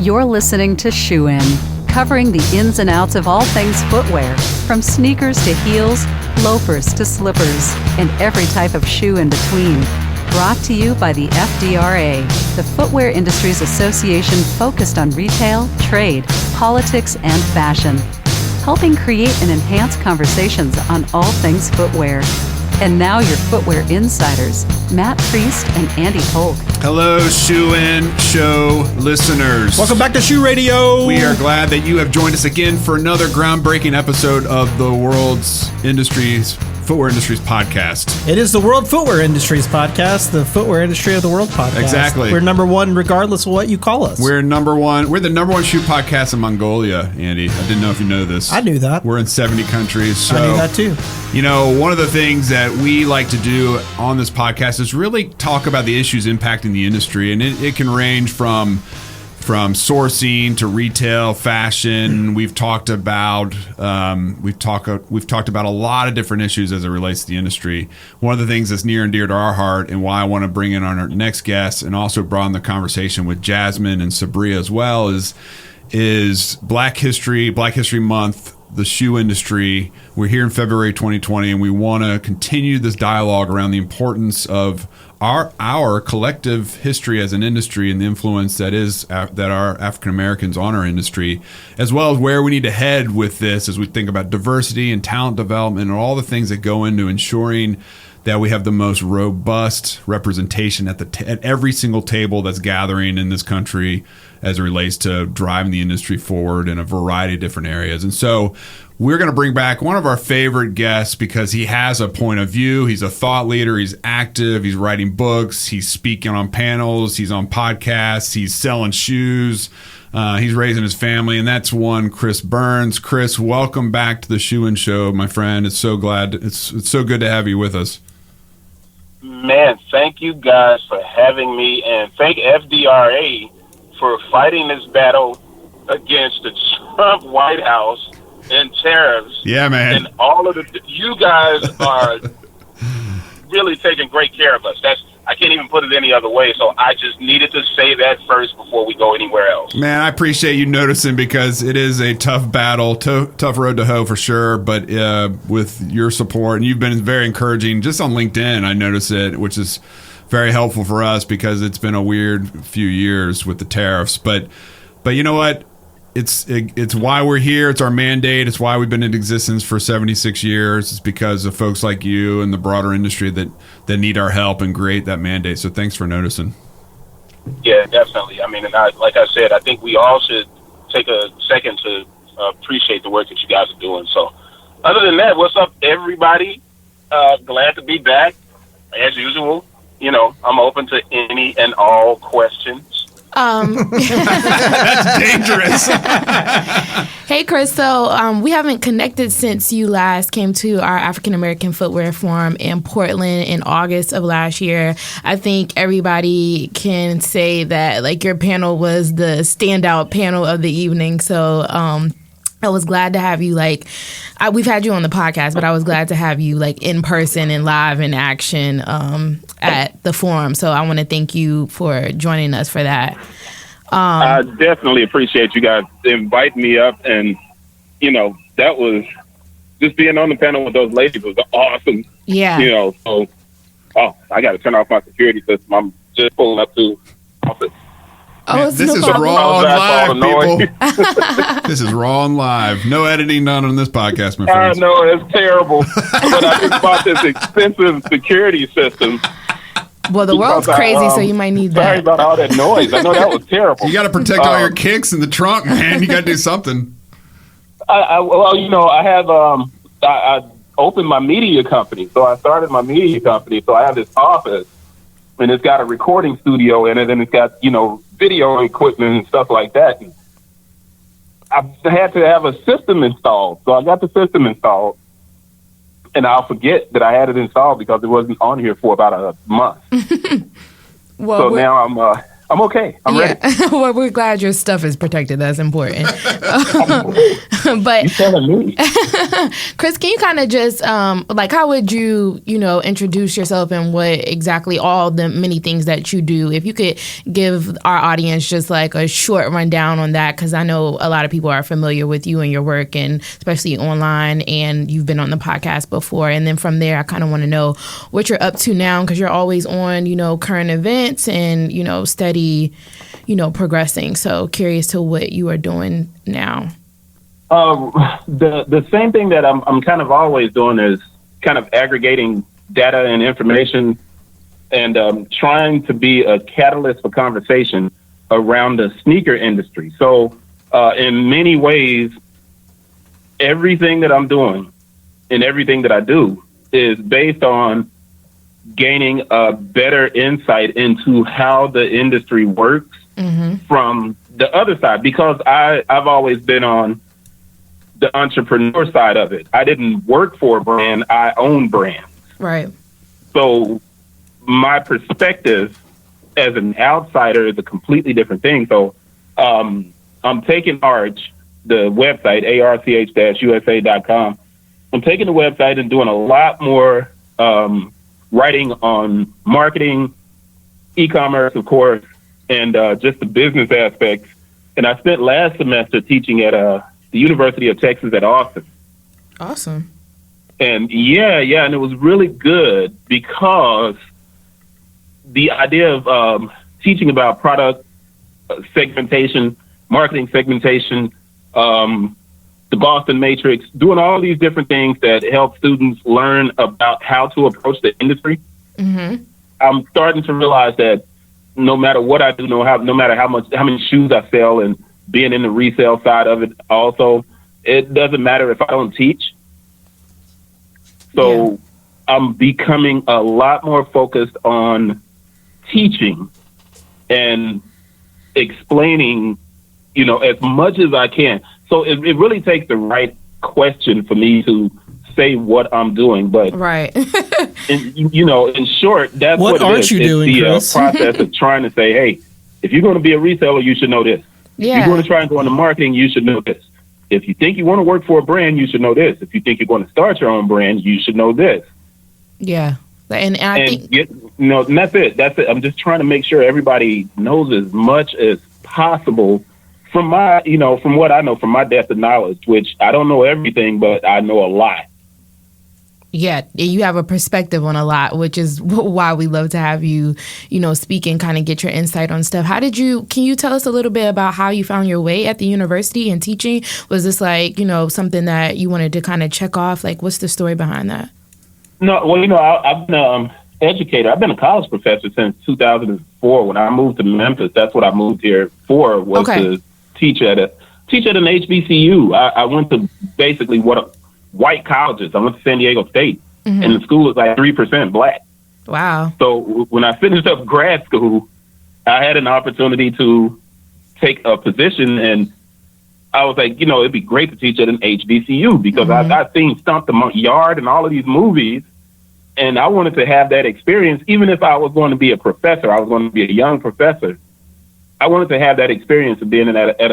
You're listening to Shoe In, covering the ins and outs of all things footwear, from sneakers to heels, loafers to slippers, and every type of shoe in between. Brought to you by the FDRA, the Footwear Industries Association focused on retail, trade, politics, and fashion, helping create and enhance conversations on all things footwear. And now your footwear insiders, Matt Priest and Andy Polk. Hello, Shoe In Show listeners. Welcome back to Shoe Radio. We are glad that you have joined us again for another groundbreaking episode of the Footwear Industries podcast. It is the World Footwear Industries podcast, the Footwear Industry of the World podcast. Exactly. We're number one regardless of what you call us. We're number one. We're the number one shoe podcast in Mongolia, Andy. I didn't know if you know this. I knew that. We're in 70 countries. So, I knew that too. You know, one of the things that we like to do on this podcast is really talk about the issues impacting the industry. And it can range from sourcing to retail, fashion. We've talked about a lot of different issues as it relates to the industry. One of the things that's near and dear to our heart, and why I want to bring in our next guest, and also broaden the conversation with Jasmine and Sabria as well, is Black History Month. The shoe industry. We're here in February 2020, and we want to continue this dialogue around the importance of our collective history as an industry and the influence that our African Americans on our industry, as well as where we need to head with this as we think about diversity and talent development and all the things that go into ensuring that we have the most robust representation at every single table that's gathering in this country as it relates to driving the industry forward in a variety of different areas. And so we're going to bring back one of our favorite guests because he has a point of view. He's a thought leader. He's active. He's writing books. He's speaking on panels. He's on podcasts. He's selling shoes. He's raising his family, and that's one Chris Burns. Chris, welcome back to the Shoe In Show, my friend. It's so good to have you with us. Man, thank you guys for having me, and thank FDRA for fighting this battle against the Trump White House and tariffs. Yeah, man. And all of you guys are really taking great care of us. I can't even put it any other way, so I just needed to say that first before we go anywhere else. Man, I appreciate you noticing because it is a tough battle, tough road to hoe for sure, but with your support, and you've been very encouraging just on LinkedIn, I notice it, which is very helpful for us because it's been a weird few years with the tariffs. But you know what? It's why we're here. It's our mandate. It's why we've been in existence for 76 years. It's because of folks like you and the broader industry that need our help and create that mandate. So thanks for noticing. Yeah, definitely. I mean, and like I said, I think we all should take a second to appreciate the work that you guys are doing. So other than that, what's up, everybody? Glad to be back. As usual, you know, I'm open to any and all questions. That's dangerous. Hey, Chris. So we haven't connected since you last came to our African American Footwear Forum in Portland in August of last year. I think everybody can say that like your panel was the standout panel of the evening. So I was glad to have you, we've had you on the podcast, but I was glad to have you, in person and live in action at the forum. So I want to thank you for joining us for that. I definitely appreciate you guys inviting me up. And, you know, that was just being on the panel with those ladies was awesome. Yeah. You know, so, I got to turn off my security system. I'm just pulling up to office. Oh, this is problem. raw and live, people. This is raw and live. No editing done on this podcast, my friends. I know, it's terrible. But I just bought this expensive security system. Well, the world's crazy, so you might need that. Sorry about all that noise. I know that was terrible. You got to protect all your kicks in the trunk, man. You got to do something. I opened my media company. So I started my media company. So I have this office, and it's got a recording studio in it, and it's got, video equipment and stuff like that. And I had to have a system installed. So I got the system installed, and I'll forget that I had it installed because it wasn't on here for about a month. Well, so now I'm okay. I'm ready. Well, we're glad your stuff is protected. That's important. But You telling me? Chris, can you kind of just how would you introduce yourself and what exactly all the many things that you do? If you could give our audience just like a short rundown on that, because I know a lot of people are familiar with you and your work, and especially online, and you've been on the podcast before. And then from there, I kind of want to know what you're up to now, because you're always on current events and steady progressing. So curious to what you are doing now. The same thing that I'm kind of always doing is kind of aggregating data and information and trying to be a catalyst for conversation around the sneaker industry. So in many ways, everything that I'm doing and everything that I do is based on gaining a better insight into how the industry works from the other side, because I've always been on the entrepreneur side of it. I didn't work for a brand, I own brands. Right. So my perspective as an outsider is a completely different thing. So I'm taking Arch, the website, arch-usa.com. I'm taking the website and doing a lot more writing on marketing, e-commerce, of course, and just the business aspects. And I spent last semester teaching at the University of Texas at Austin. Awesome. And and it was really good because the idea of teaching about product segmentation, marketing segmentation, the Boston Matrix, doing all these different things that help students learn about how to approach the industry. I'm starting to realize that no matter what I do, no matter how many shoes I sell, and being in the resale side of it also, it doesn't matter if I don't teach. So I'm becoming a lot more focused on teaching and explaining, as much as I can. So it really takes the right question for me to say what I'm doing. But right. in short, that's what aren't it is. you doing, it's the Chris? process of trying to say, hey, if you're going to be a reseller, you should know this. Yeah. If you're going to try and go into marketing, you should know this. If you think you want to work for a brand, you should know this. If you think you're going to start your own brand, you should know this. Yeah. And I think... and that's it. That's it. I'm just trying to make sure everybody knows as much as possible from my, from what I know, from my depth of knowledge, which I don't know everything, but I know a lot. Yeah, you have a perspective on a lot, which is why we love to have you, speak and kind of get your insight on stuff. Can you tell us a little bit about how you found your way at the university and teaching? Was this something that you wanted to kind of check off? Like, what's the story behind that? No, well, I've been an educator. I've been a college professor since 2004. When I moved to Memphis, that's what I moved here for, was to teach at an HBCU. I went to basically white colleges. I went to San Diego State, and the school was like 3% black. Wow. So when I finished up grad school, I had an opportunity to take a position, and I was like, it'd be great to teach at an HBCU because I've seen Stomp the Yard and all of these movies, and I wanted to have that experience. Even if I was going to be a professor, I was going to be a young professor, I wanted to have that experience of being at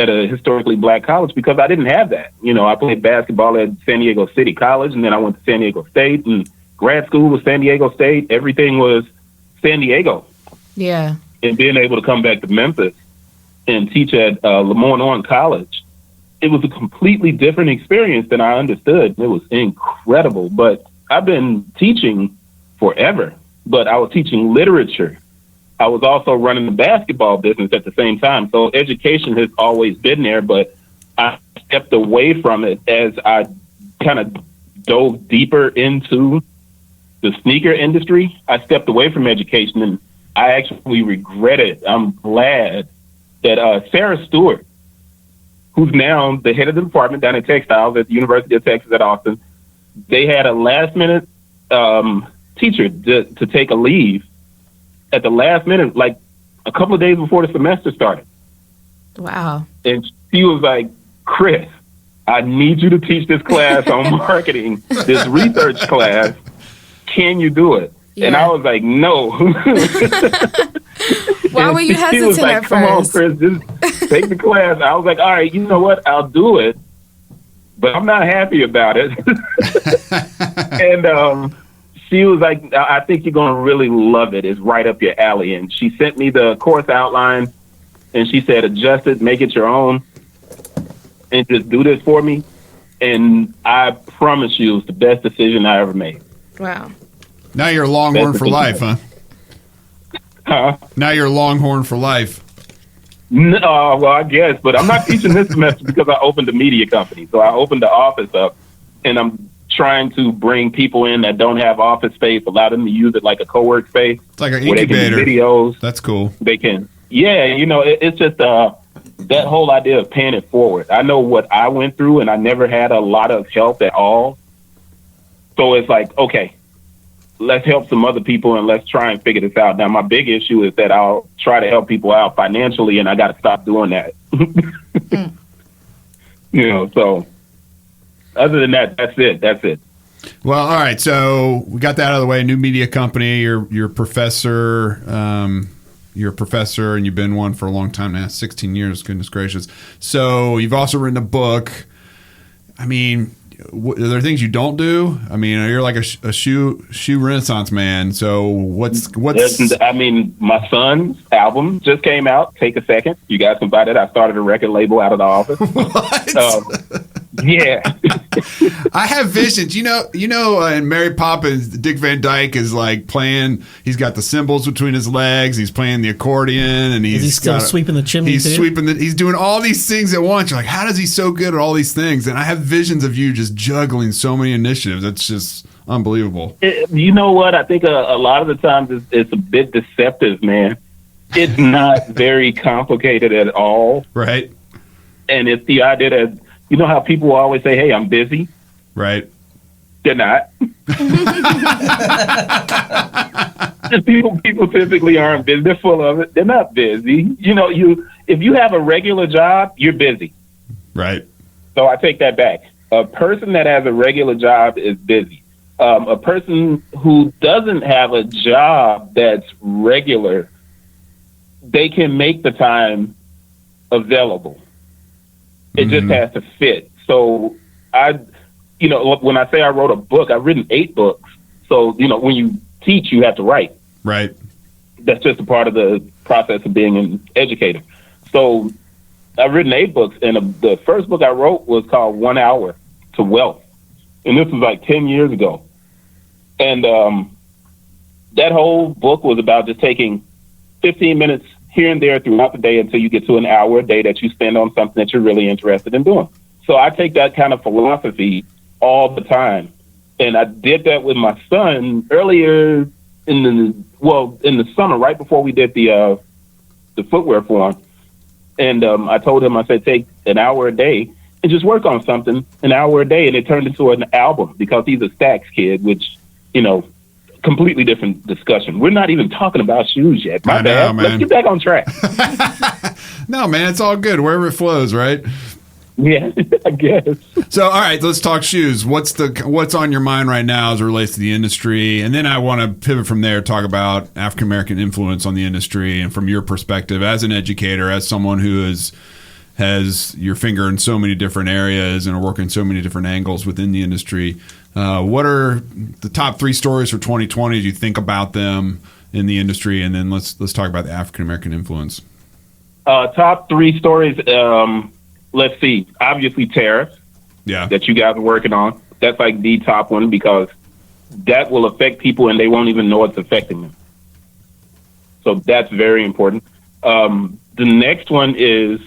a historically black college, because I didn't have that. I played basketball at San Diego City College, and then I went to San Diego State, and grad school was San Diego State. Everything was San Diego. Yeah. And being able to come back to Memphis and teach at Lemoyne College, it was a completely different experience than I understood. It was incredible. But I've been teaching forever, but I was teaching literature. I was also running the basketball business at the same time. So education has always been there, but I stepped away from it as I kind of dove deeper into the sneaker industry. I stepped away from education, and I actually regret it. I'm glad that Sarah Stewart, who's now the head of the department down in textiles at the University of Texas at Austin, they had a last-minute teacher to take a leave at the last minute, like a couple of days before the semester started. Wow. And she was like, Chris, I need you to teach this class on marketing, this research class. Can you do it? And I was like, no. Why were you hesitant she was like, at come on, first? Chris, just take the class. I was like, all right, you know what? I'll do it. But I'm not happy about it. And she was like, I think you're going to really love it. It's right up your alley. And she sent me the course outline, and she said, adjust it, make it your own, and just do this for me. And I promise you, it was the best decision I ever made. Wow. Now you're a Longhorn for life, huh? Huh? Now you're a Longhorn for life. No, well, I guess, but I'm not teaching this semester because I opened a media company. So I opened the office up, and I'm trying to bring people in that don't have office space, allow them to use it like a co-work space. It's like an where incubator. They can do videos. That's cool. They can, yeah, you know, it's just that whole idea of paying it forward. I know what I went through, and I never had a lot of help at all. So it's like, okay, let's help some other people and let's try and figure this out. Now, my big issue is that I'll try to help people out financially, and I got to stop doing that. You know, so other than that, that's it. That's it. Well, all right. So we got that out of the way. New media company. You're a professor. You're a professor, and you've been one for a long time now, 16 years. Goodness gracious. So you've also written a book. I mean, are there things you don't do? I mean, you're like a shoe renaissance man. So what's? I mean, my son's album just came out. Take a second. You guys can buy that. I started a record label out of the office. What? Yeah. I have visions. You know, in Mary Poppins, Dick Van Dyke is like playing. He's got the cymbals between his legs. He's playing the accordion, and Is he still sweeping the chimney? He's too? sweeping. He's doing all these things at once. You're like, how does he so good at all these things? And I have visions of you just juggling so many initiatives. It's just unbelievable. You know what? I think a lot of the times it's a bit deceptive, man. It's not very complicated at all. Right. And it's the idea that, you know how people always say, hey, I'm busy? Right. They're not. People typically aren't busy. They're full of it. They're not busy. You know, if you have a regular job, you're busy. Right. So I take that back. A person that has a regular job is busy. A person who doesn't have a job that's regular, they can make the time available. It just has to fit. So when I say I wrote a book, I've written 8 books. So, you know, when you teach, you have to write. Right. That's just a part of the process of being an educator. So I've written 8 books, and the first book I wrote was called 1 Hour to Wealth. And this was like 10 years ago. And that whole book was about just taking 15 minutes here and there throughout the day until you get to an hour a day that you spend on something that you're really interested in doing. So I take that kind of philosophy all the time. And I did that with my son earlier in the summer, right before we did the footwear forum. And I told him, I said, take an hour a day and just work on something an hour a day. And it turned into an album because he's a Stax kid, which, you know, completely different discussion. We're not even talking about shoes yet. My bad. Man. Let's get back on track. No, man, it's all good. Wherever it flows, right? Yeah, I guess. So, all right, let's talk shoes. What's on your mind right now as it relates to the industry? And then I want to pivot from there, talk about African American influence on the industry, and from your perspective as an educator, as someone who has your finger in so many different areas and are working so many different angles within the industry. What are the top 3 stories for 2020 as you think about them in the industry? And then let's talk about the African American influence. Top 3 stories. Let's see. Obviously, tariffs. Yeah. That you guys are working on. That's like the top one because that will affect people and they won't even know it's affecting them. So that's very important. The next one is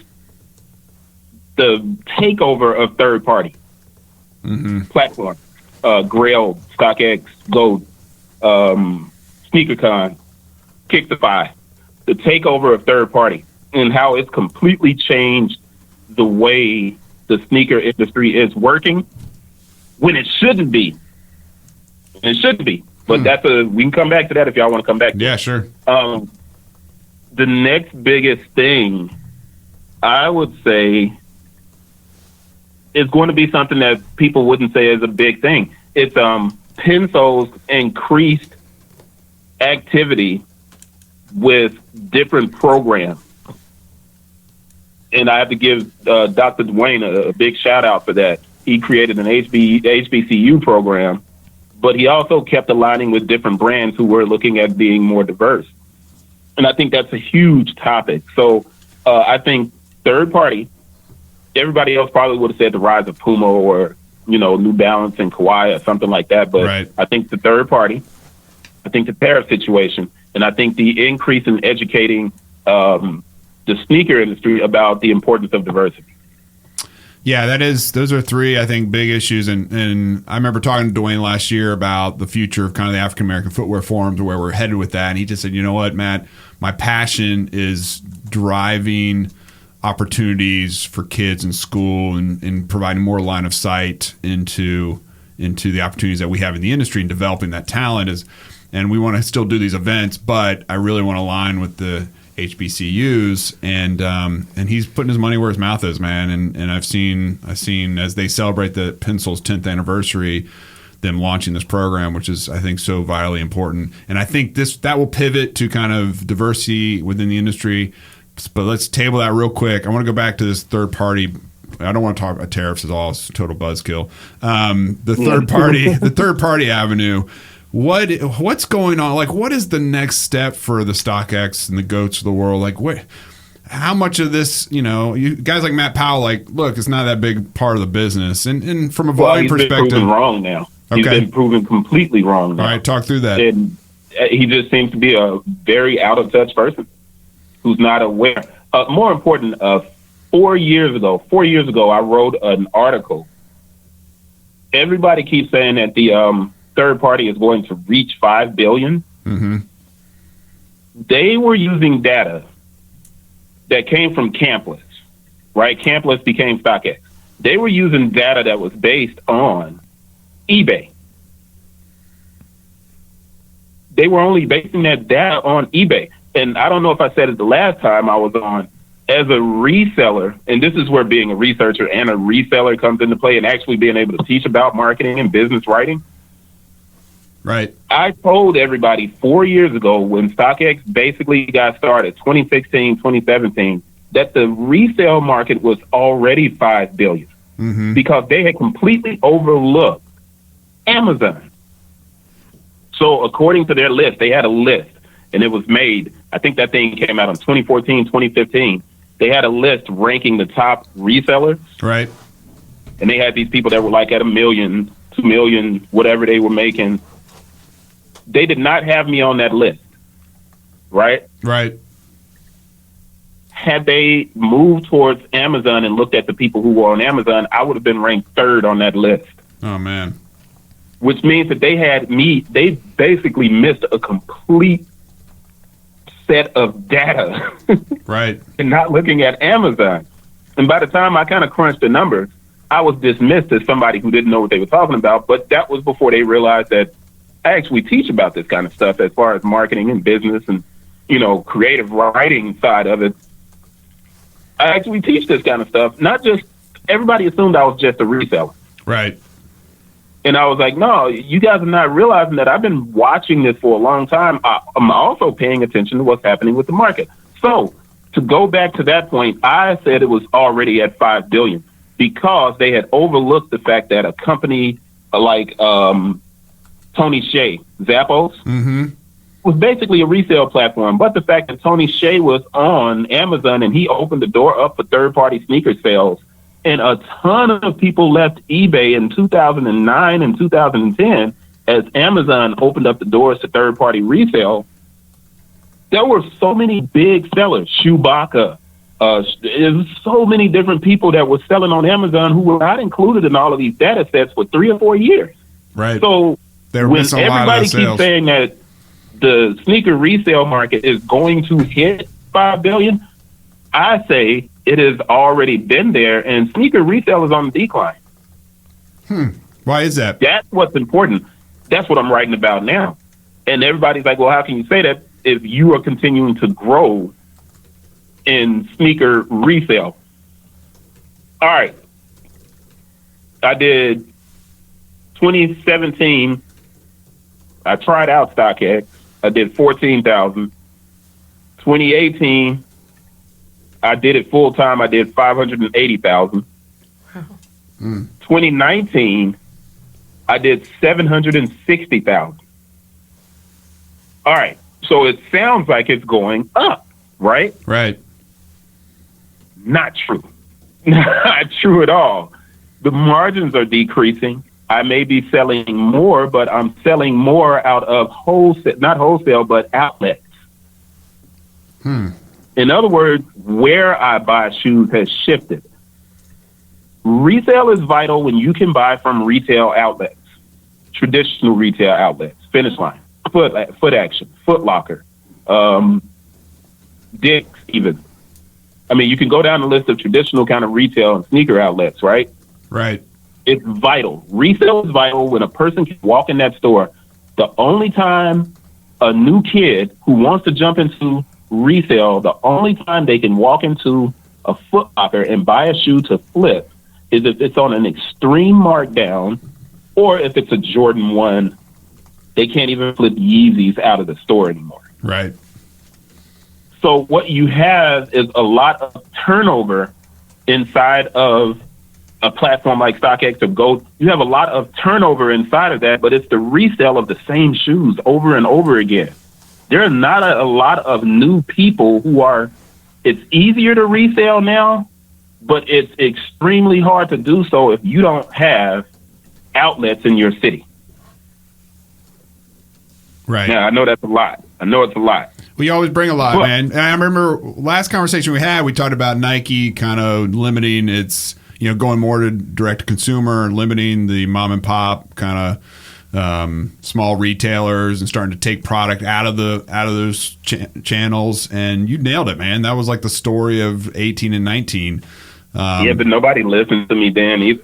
the takeover of third party platforms. Grail, StockX, Gold, SneakerCon, Kicktify, the takeover of third party and how it's completely changed the way the sneaker industry is working when it shouldn't be. It shouldn't be. But we can come back to that if y'all want to come back. Yeah, sure. The next biggest thing, I would say, is going to be something that people wouldn't say is a big thing. It's Penso's increased activity with different programs. And I have to give Dr. Dwayne a big shout out for that. He created an HBCU program, but he also kept aligning with different brands who were looking at being more diverse. And I think that's a huge topic. So I think third party, everybody else probably would have said the rise of Puma or, New Balance and Kawhi or something like that. But right. I think the third party, I think the tariff situation, and I think the increase in educating the sneaker industry about the importance of diversity. Yeah, those are three, I think, big issues. And I remember talking to Dwayne last year about the future of kind of the African American footwear forums, where we're headed with that. And he just said, you know what, Matt, my passion is driving opportunities for kids in school and providing more line of sight into the opportunities that we have in the industry and developing that talent. And we want to still do these events, but I really want to align with the HBCUs, and he's putting his money where his mouth is, man. And I've seen as they celebrate the Pencil's 10th anniversary, them launching this program, which is, I think, so vitally important. And I think that will pivot to kind of diversity within the industry. But let's table that real quick. I want to go back to this third party. I don't want to talk about tariffs at all. It's a total buzzkill. The third party avenue. What's going on? Like, what is the next step for the StockX and the GOATs of the world? Like, how much of this, you guys like Matt Powell, like, look, it's not that big part of the business. And from a volume perspective, he's been proven wrong now. Okay. He's been proven completely wrong now. All right, talk through that. And he just seems to be a very out of touch person who's not aware. More important, 4 years ago, I wrote an article. Everybody keeps saying that the third party is going to reach 5 billion. Mm-hmm. They were using data that came from Campless, right? Campless became StockX. They were using data that was based on eBay. They were only basing that data on eBay. And I don't know if I said it the last time I was on, as a reseller, and this is where being a researcher and a reseller comes into play, and actually being able to teach about marketing and business writing. Right. I told everybody 4 years ago when StockX basically got started, 2016, 2017, that the resale market was already $5 billion because they had completely overlooked Amazon. So according to their list, they had a list, and it was made, I think that thing came out in 2014, 2015. They had a list ranking the top resellers. Right. And they had these people that were like at $1 million, $2 million, whatever they were making. They did not have me on that list, right? Right. Had they moved towards Amazon and looked at the people who were on Amazon, I would have been ranked third on that list. Oh, man. Which means that they basically missed a complete set of data. Right. And not looking at Amazon. And by the time I kind of crunched the numbers, I was dismissed as somebody who didn't know what they were talking about. But that was before they realized that I actually teach about this kind of stuff as far as marketing and business and, creative writing side of it. I actually teach this kind of stuff. Not just, everybody assumed I was just a reseller. Right. And I was like, no, you guys are not realizing that I've been watching this for a long time. I'm also paying attention to what's happening with the market. So to go back to that point, I said it was already at 5 billion because they had overlooked the fact that a company like Tony Hsieh, Zappos, was basically a resale platform. But the fact that Tony Hsieh was on Amazon and he opened the door up for third-party sneaker sales, and a ton of people left eBay in 2009 and 2010 as Amazon opened up the doors to third-party resale. There were so many big sellers, Chewbacca. There was so many different people that were selling on Amazon who were not included in all of these data sets for 3 or 4 years. Right. So when everybody keeps saying that the sneaker resale market is going to hit 5 billion, I say it has already been there, and sneaker resale is on the decline. Why is that? That's what's important. That's what I'm writing about now. And everybody's like, well, how can you say that if you are continuing to grow in sneaker resale? All right. I did 2017. I tried out StockX. I did 14,000. 2018, I did it full time. I did 580,000. Wow. 2019, I did 760,000. All right. So it sounds like it's going up, right? Right. Not true. Not true at all. The margins are decreasing. I may be selling more, but I'm selling more out of wholesale, not wholesale, but outlets. In other words, where I buy shoes has shifted. Resale is vital when you can buy from retail outlets, traditional retail outlets, Finish Line, Foot Action, Foot Locker, Dick's even. I mean, you can go down the list of traditional kind of retail and sneaker outlets, right? Right. It's vital. Resale is vital when a person can walk in that store. The only time a new kid who wants to jump into resale, the only time they can walk into a Foot Locker and buy a shoe to flip is if it's on an extreme markdown or if it's a Jordan 1. They can't even flip Yeezys out of the store anymore. Right. So what you have is a lot of turnover inside of a platform like StockX or Go. You have a lot of turnover inside of that, but it's the resale of the same shoes over and over again. There are not a lot of new people who are, it's easier to resell now, but it's extremely hard to do so if you don't have outlets in your city. Right. Now, I know that's a lot. I know it's a lot. We always bring a lot, Well, man. And I remember last conversation we had, we talked about Nike kind of limiting its, going more to direct to consumer, limiting the mom and pop kind of small retailers and starting to take product out of those channels. And you nailed it, man. That was like the story of 18 and 19. Yeah, but nobody listened to me then either.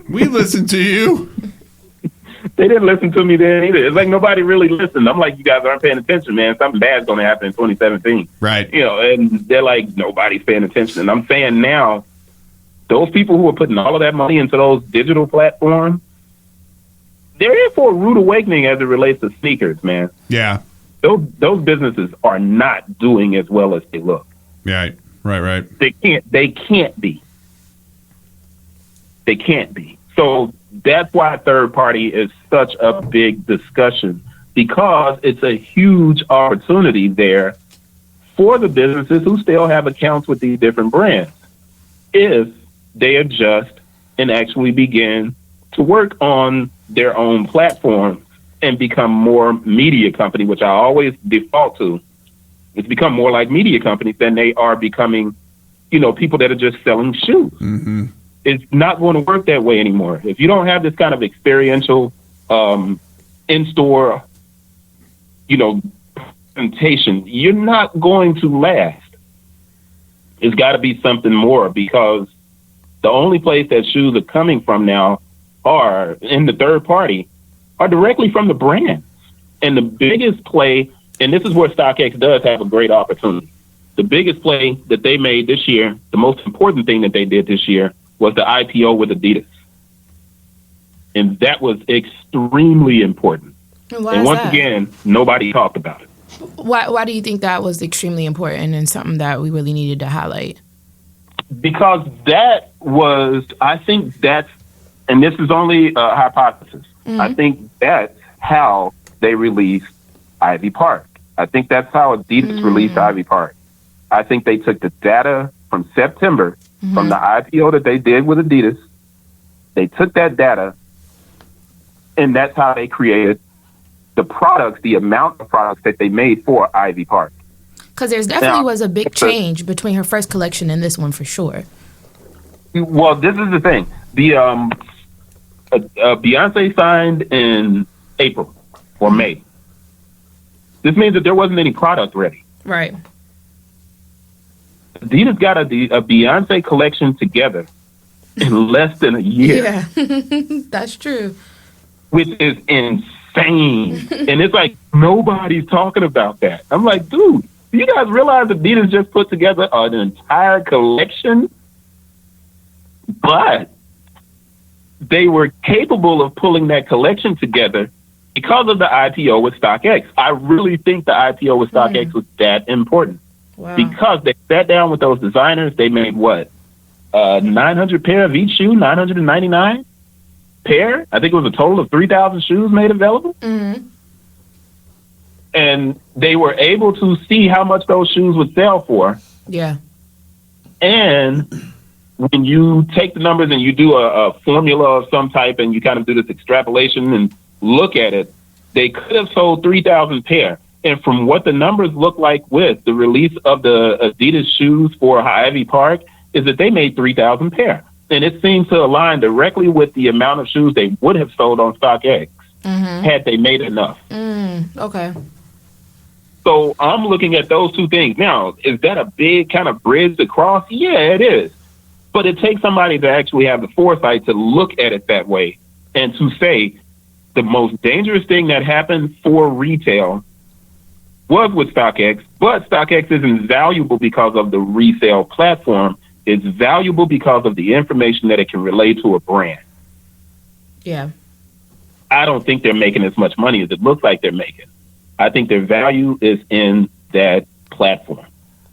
We listened to you. They didn't listen to me then either. It's like nobody really listened. I'm like, you guys aren't paying attention, man. Something bad's going to happen in 2017. Right. And they're like, nobody's paying attention. And I'm saying now, those people who are putting all of that money into those digital platforms, they're in for a rude awakening as it relates to sneakers, man. Yeah. Those businesses are not doing as well as they look. Right. Right. They can't be. They can't be. So that's why third party is such a big discussion, because it's a huge opportunity there for the businesses who still have accounts with these different brands, if they adjust and actually begin to work on their own platform and become more media company, which I always default to. It's become more like media companies than they are becoming, people that are just selling shoes. Mm-hmm. It's not going to work that way anymore. If you don't have this kind of experiential in-store, presentation, you're not going to last. It's got to be something more, because the only place that shoes are coming from now are in the third party, are directly from the brands. And the biggest play, and this is where StockX does have a great opportunity. The biggest play that they made this year, the most important thing that they did this year, was the IPO with Adidas. And that was extremely important. And why and is once that? again, nobody talked about it. Why do you think that was extremely important and something that we really needed to highlight? Because that was, I think that's, and this is only a hypothesis, I think that's how they released Ivy Park. I think that's how Adidas released Ivy Park. I think they took the data from September, from the IPO that they did with Adidas. They took that data, and that's how they created the products, the amount of products that they made for Ivy Park. Because there's definitely was a big change between her first collection and this one for sure. Well, this is the thing. The Beyonce signed in April or May. This means that there wasn't any product ready. Right. Adidas got a Beyonce collection together in less than a year. Yeah, that's true. Which is insane. And it's like, nobody's talking about that. I'm like, dude, do you guys realize Adidas just put together an entire collection? But they were capable of pulling that collection together because of the IPO with StockX. I really think the IPO with StockX was that important. Wow. Because they sat down with those designers. They made what? 900 pair of each shoe, 999 pair. I think it was a total of 3,000 shoes made available. Mm-hmm. And they were able to see how much those shoes would sell for. Yeah. And when you take the numbers and you do a formula of some type and you kind of do this extrapolation and look at it, they could have sold 3,000 pair. And from what the numbers look like with the release of the Adidas shoes for Ivy Park is that they made 3,000 pair. And it seems to align directly with the amount of shoes they would have sold on StockX had they made enough. Okay. So I'm looking at those two things. Now, is that a big kind of bridge to cross? Yeah, it is. But it takes somebody to actually have the foresight to look at it that way and to say the most dangerous thing that happened for retail was with StockX, but StockX isn't valuable because of the resale platform. It's valuable because of the information that it can relay to a brand. Yeah. I don't think they're making as much money as it looks like they're making. I think their value is in that platform.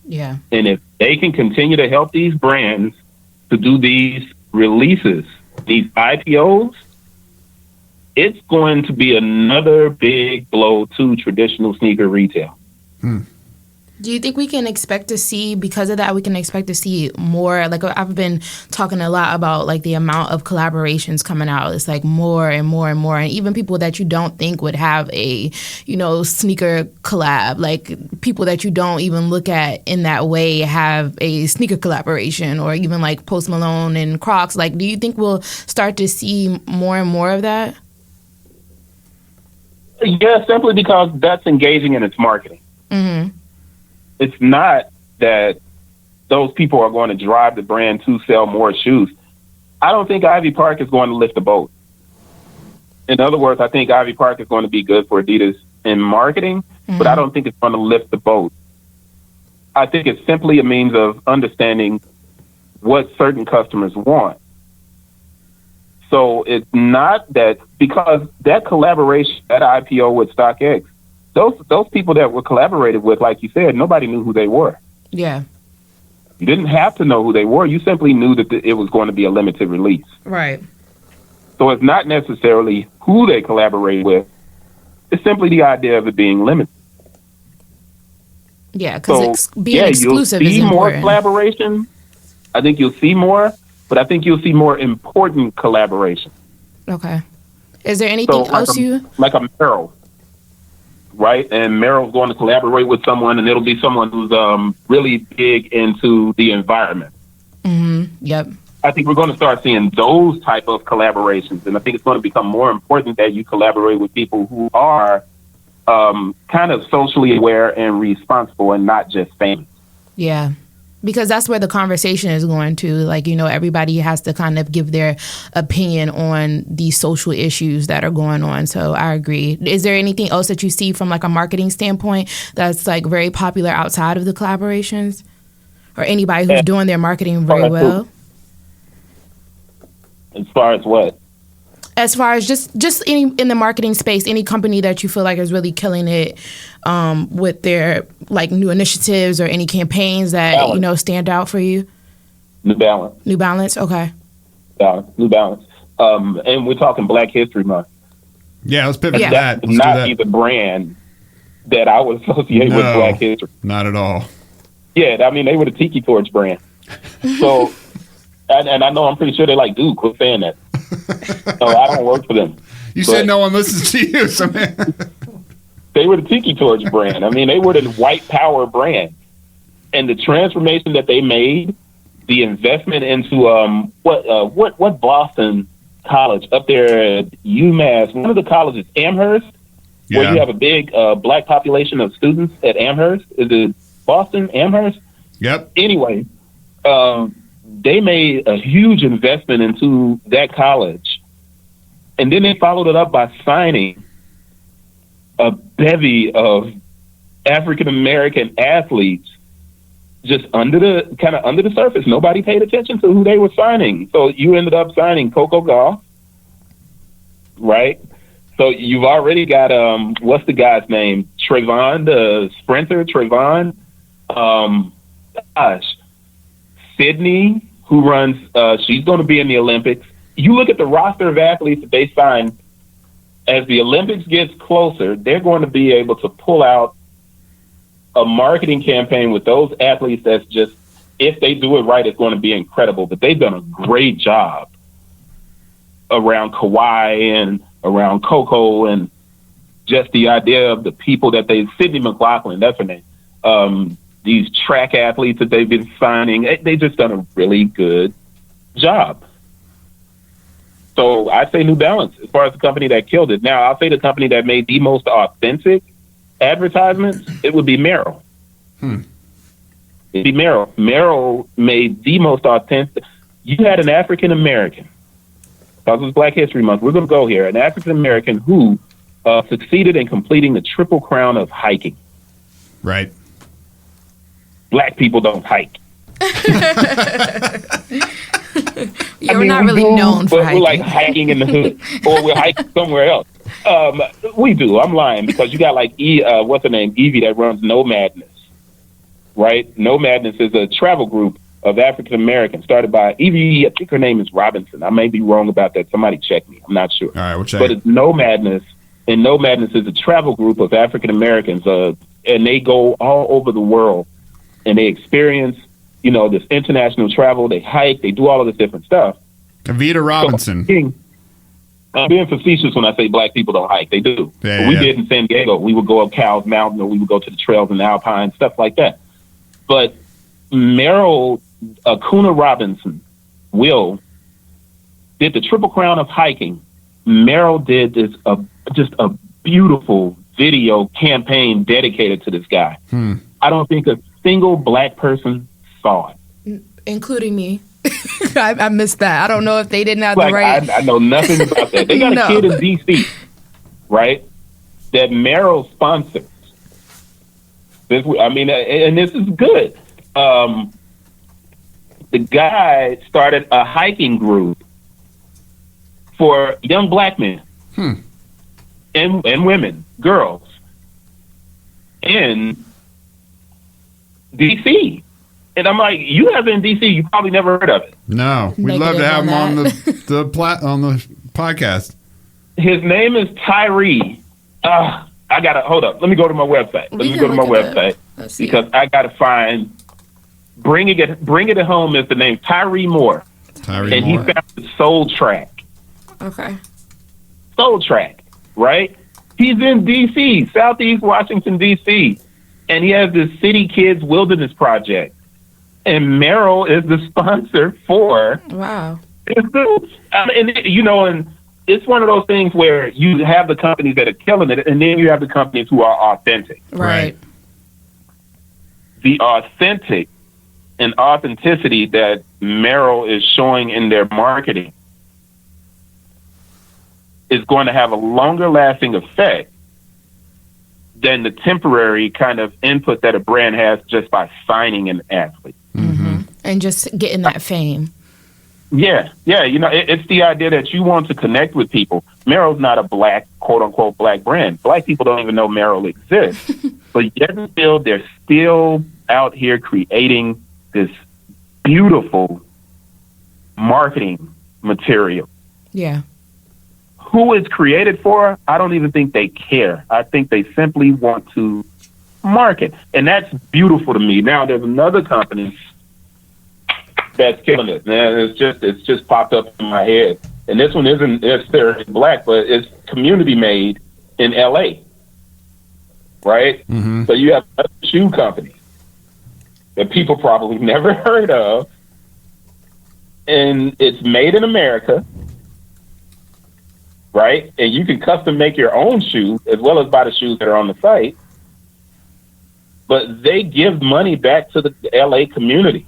Yeah. And if they can continue to help these brands to do these releases, these IPOs, it's going to be another big blow to traditional sneaker retail. Do you think we can expect to see, because of that, we can expect to see more? Like, I've been talking a lot about, like, the amount of collaborations coming out. It's like more and more and more. And even people that you don't think would have a, sneaker collab, like people that you don't even look at in that way have a sneaker collaboration, or even like Post Malone and Crocs. Like, do you think we'll start to see more and more of that? Yeah, simply because that's engaging in its marketing. Mm-hmm. It's not that those people are going to drive the brand to sell more shoes. I don't think Ivy Park is going to lift the boat. In other words, I think Ivy Park is going to be good for Adidas in marketing, but I don't think it's going to lift the boat. I think it's simply a means of understanding what certain customers want. So it's not that, because that collaboration, that IPO with StockX, those people that were collaborated with, like you said, nobody knew who they were. Yeah. You didn't have to know who they were. You simply knew that it was going to be a limited release. Right. So it's not necessarily who they collaborate with. It's simply the idea of it being limited. Yeah, because being exclusive is important. You'll see more collaboration. I think you'll see more, but I think you'll see more important collaboration. Okay. Is there anything else like a Merrell, right? And Merrell's going to collaborate with someone, and it'll be someone who's really big into the environment. Yep. I think we're going to start seeing those type of collaborations, and I think it's going to become more important that you collaborate with people who are kind of socially aware and responsible, and not just famous. Yeah. Because that's where the conversation is going to. Like, everybody has to kind of give their opinion on these social issues that are going on. So I agree. Is there anything else that you see from like a marketing standpoint that's like very popular outside of the collaborations, or anybody who's doing their marketing very well? As far as what? As far as just any in the marketing space, any company that you feel like is really killing it with their like new initiatives or any campaigns that stand out for you. New Balance. New Balance. Okay. New Balance. And we're talking Black History Month. Yeah, let's pivot to that. Let's not be the brand that I would associate with Black History. Not at all. Yeah, I mean, they were the Tiki Torch brand. So, and I know, I'm pretty sure they're like, dude, quit saying that. No, I don't work for them. You said no one listens to you, so man. They were the Tiki Torch brand. I mean, they were the white power brand. And the transformation that they made, the investment into what Boston college up there at UMass, one of the colleges, Amherst, where you have a big black population of students at Amherst. Is it Boston, Amherst? Yep. Anyway, they made a huge investment into that college. And then they followed it up by signing a bevy of African-American athletes just under the surface. Nobody paid attention to who they were signing. So you ended up signing Coco Gauff, right? So you've already got what's the guy's name? Trayvon, the sprinter. Trayvon. Sydney, who runs. She's going to be in the Olympics. You look at the roster of athletes that they signed. As the Olympics gets closer, they're going to be able to pull out a marketing campaign with those athletes that's just, if they do it right, it's going to be incredible. But they've done a great job around Kawhi and around Coco and just the idea of the people that Sydney McLaughlin, that's her name. These track athletes that they've been signing, they've just done a really good job. So I say New Balance as far as the company that killed it. Now, I'll say the company that made the most authentic advertisements, it would be Merrell. It'd be Merrell. Merrell made the most authentic. You had an African American, because it's Black History Month, we're going to go here, an African American who succeeded in completing the Triple Crown of hiking. Right. Black people don't hike. You're not really known for hiking. We're like hiking in the hood, or we're hiking somewhere else. We do. I'm lying, because you got like what's her name, Evie, that runs No Madness, right? No Madness is a travel group of African Americans started by Evie. I think her name is Robinson. I may be wrong about that. Somebody check me. I'm not sure. All right, we'll check. But it's No Madness, and No Madness is a travel group of African Americans, and they go all over the world, and they experience, this international travel. They hike. They do all of this different stuff. Evita Robinson. So I'm being facetious when I say Black people don't hike. They do. Yeah, we did in San Diego. We would go up Cowles Mountain, or we would go to the trails in the Alpine, stuff like that. But Merrell, Akuna Robinson, did the Triple Crown of hiking. Merrell did this just a beautiful video campaign dedicated to this guy. I don't think a single Black person saw it, including me. I missed that. I don't know if they didn't have the right. I know nothing about that. They got a kid in D.C., right, that Merrell sponsors. And this is good. The guy started a hiking group for young Black men and women, girls, in D.C. And I'm like, you have it in D.C., you probably never heard of it. No, we'd love to have him on the podcast. His name is Tyree. Hold up. Let me go to my website. Because I got to find. Bring it at home is the name, Tyree Moore. And he founded Soul Track. Okay. Soul Track, right? He's in D.C., Southeast Washington, D.C., and he has this City Kids Wilderness Project. And Merrell is the sponsor for. Wow. And it's one of those things where you have the companies that are killing it, and then you have the companies who are authentic. Right. The authentic and authenticity that Merrell is showing in their marketing is going to have a longer lasting effect than the temporary kind of input that a brand has just by signing an athlete. And just getting that fame. Yeah. It's the idea that you want to connect with people. Merrell's not a Black, quote unquote, Black brand. Black people don't even know Merrell exists. But yet and still, they're still out here creating this beautiful marketing material. Yeah. Who it's created for, I don't even think they care. I think they simply want to market. And that's beautiful to me. Now, there's another company that's killing it. Man, it's just popped up in my head. And this one isn't necessarily Black, but it's community made in LA. Right? So you have a shoe company that people probably never heard of. And it's made in America. Right? And you can custom make your own shoe as well as buy the shoes that are on the site. But they give money back to the LA community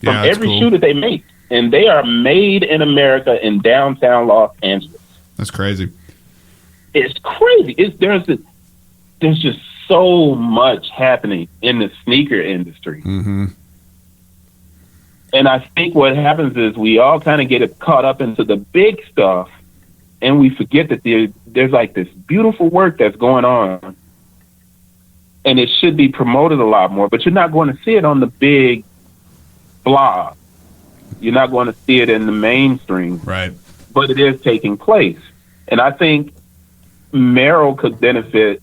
from every shoe that they make. And they are made in America in downtown Los Angeles. That's crazy. It's crazy. There's just so much happening in the sneaker industry. And I think what happens is we all kind of get caught up into the big stuff and we forget that there's like this beautiful work that's going on, and it should be promoted a lot more, but you're not going to see it on the big blog. You're not going to see it in the mainstream. Right. But it is taking place. And I think Merrill could benefit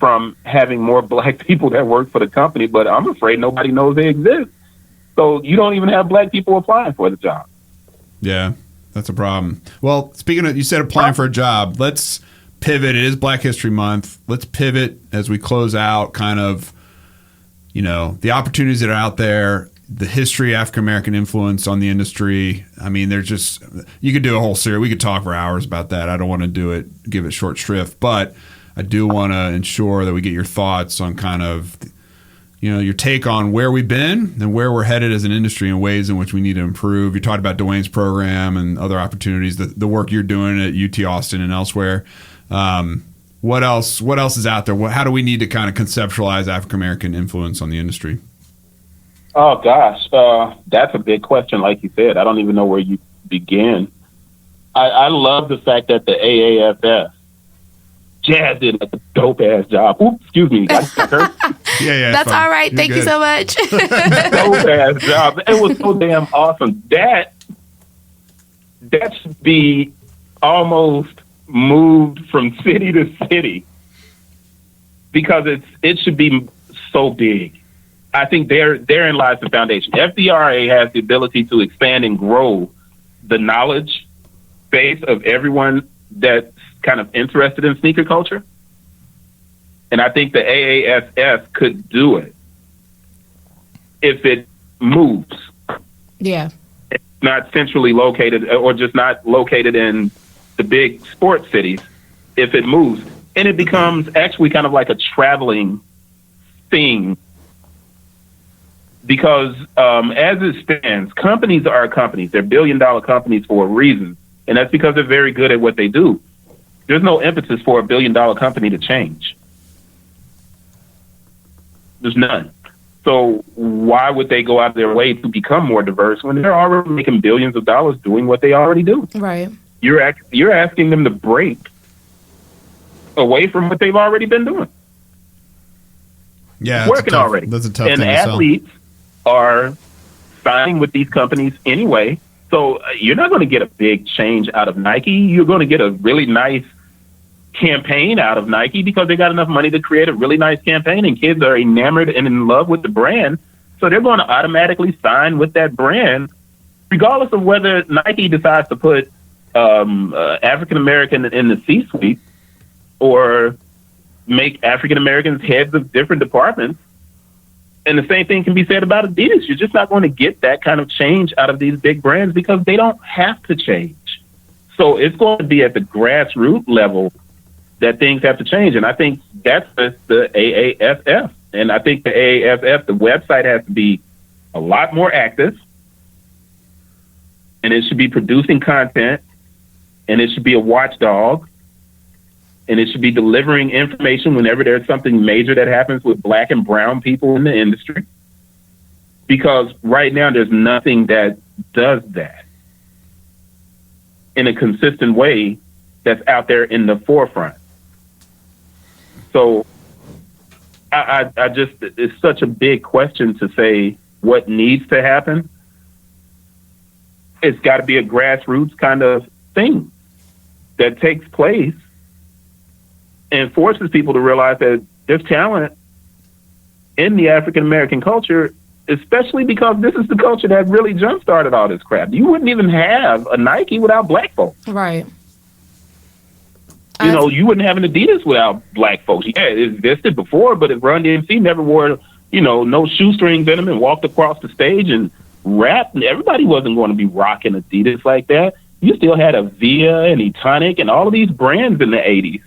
from having more black people that work for the company, but I'm afraid nobody knows they exist. So you don't even have black people applying for the job. Yeah, that's a problem. Well, speaking of, you said applying for a job, let's pivot. It is Black History Month. Let's pivot as we close out kind of, the opportunities that are out there, the history, African-American influence on the industry. I mean, there's just, you could do a whole series. We could talk for hours about that. I don't want to give it short shrift, but I do want to ensure that we get your thoughts on kind of, your take on where we've been and where we're headed as an industry and ways in which we need to improve. You talked about Dwayne's program and other opportunities, the work you're doing at UT Austin and elsewhere. What else is out there? How do we need to kind of conceptualize African-American influence on the industry? Oh, gosh. That's a big question, like you said. I don't even know where you begin. I love the fact that the AAFF, Jazz did a dope-ass job. Oops, excuse me. Yeah, that's all right. Thank you so much. Dope-ass job. It was so damn awesome. That should be almost moved from city to city because it should be so big. I think therein lies the foundation. FDRA has the ability to expand and grow the knowledge base of everyone that's kind of interested in sneaker culture. And I think the AAFF could do it if it moves. Yeah. It's not centrally located or just not located in the big sports cities. If it moves and it becomes actually kind of like a traveling thing. Because as it stands, companies are companies. They're billion-dollar companies for a reason. And that's because they're very good at what they do. There's no impetus for a billion-dollar company to change. There's none. So why would they go out of their way to become more diverse when they're already making billions of dollars doing what they already do? Right. You're asking them to break away from what they've already been doing. Yeah, it's working already. That's a tough thing to sell. And athletes are signing with these companies anyway. So you're not going to get a big change out of Nike. You're going to get a really nice campaign out of Nike because they got enough money to create a really nice campaign, and kids are enamored and in love with the brand. So they're going to automatically sign with that brand, regardless of whether Nike decides to put African American in the C-suite or make African Americans heads of different departments. And the same thing can be said about Adidas. You're just not going to get that kind of change out of these big brands because they don't have to change. So it's going to be at the grassroots level that things have to change. And I think that's the AAFF. And I think the AAFF, the website has to be a lot more active. And it should be producing content. And it should be a watchdog. And it should be delivering information whenever there's something major that happens with black and brown people in the industry. Because right now there's nothing that does that in a consistent way that's out there in the forefront. So I just, it's such a big question to say what needs to happen. It's got to be a grassroots kind of thing that takes place and forces people to realize that there's talent in the African American culture, especially because this is the culture that really jump started all this crap. You wouldn't even have a Nike without black folks. Right. You wouldn't have an Adidas without black folks. Yeah, it existed before, but if Run DMC never wore, no shoestrings in them and walked across the stage and rapped, everybody wasn't going to be rocking Adidas like that. You still had a Via and Etonic and all of these brands in the 80s.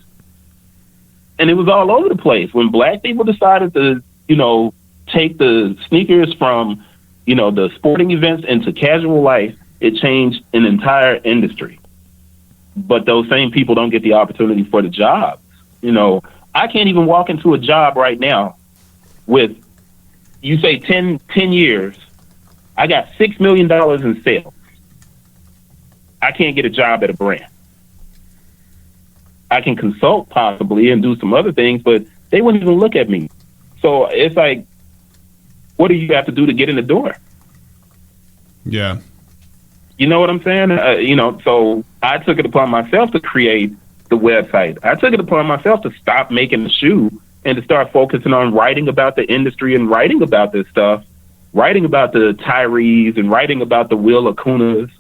And it was all over the place. When black people decided to, take the sneakers from, the sporting events into casual life, it changed an entire industry. But those same people don't get the opportunity for the jobs. I can't even walk into a job right now with, you say 10 years, I got $6 million in sales. I can't get a job at a brand. I can consult possibly and do some other things, but they wouldn't even look at me. So it's like, what do you have to do to get in the door? Yeah. You know what I'm saying? So I took it upon myself to create the website. I took it upon myself to stop making the shoe and to start focusing on writing about the industry and writing about this stuff, writing about the Tyrees and writing about the Will Acunas.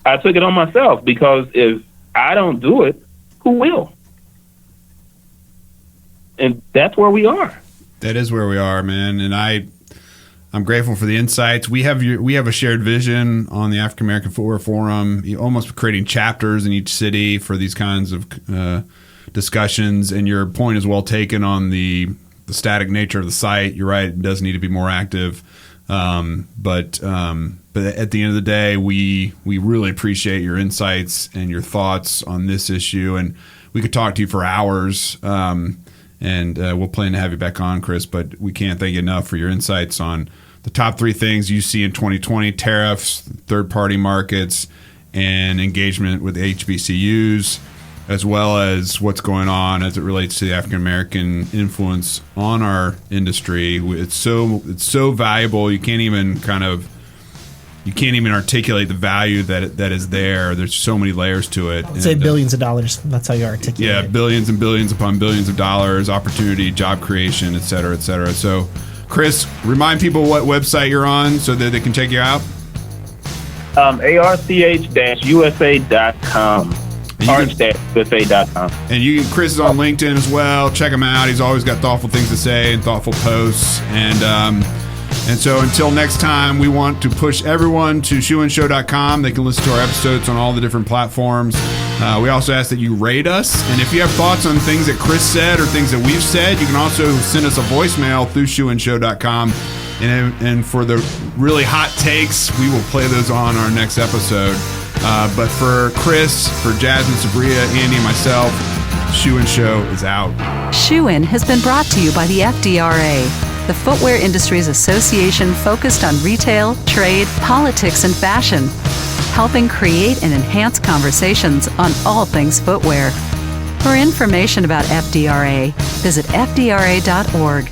I took it on myself because if I don't do it, who will? And that's where we are. That is where we are, man. And I'm grateful for the insights. We have a shared vision on the African American Footwear Forum, almost creating chapters in each city for these kinds of discussions. And your point is well taken on the static nature of the site. You're right; it does need to be more active. But at the end of the day, we really appreciate your insights and your thoughts on this issue. And we could talk to you for hours. And we'll plan to have you back on, Chris, but we can't thank you enough for your insights on the top 3 things you see in 2020: tariffs, third-party markets, and engagement with HBCUs, as well as what's going on as it relates to the African-American influence on our industry. It's so valuable. You can't even articulate the value that is there. There's so many layers to it. I'd say billions of dollars. That's how you articulate it. Yeah, billions and billions upon billions of dollars, opportunity, job creation, et cetera, et cetera. So, Chris, remind people what website you're on so that they can check you out. arch-usa.com. arch-usa.com. And Chris is on LinkedIn as well. Check him out. He's always got thoughtful things to say and thoughtful posts. And so until next time, we want to push everyone to shoeinshow.com. They can listen to our episodes on all the different platforms. We also ask that you rate us. And if you have thoughts on things that Chris said or things that we've said, you can also send us a voicemail through shoeinshow.com. And for the really hot takes, we will play those on our next episode. But for Chris, for Jasmine, Sabria, Andy, and myself, Shoe and Show is out. Shoe In has been brought to you by the FDRA, the Footwear Industries Association focused on retail, trade, politics, and fashion, helping create and enhance conversations on all things footwear. For information about FDRA, visit fdra.org.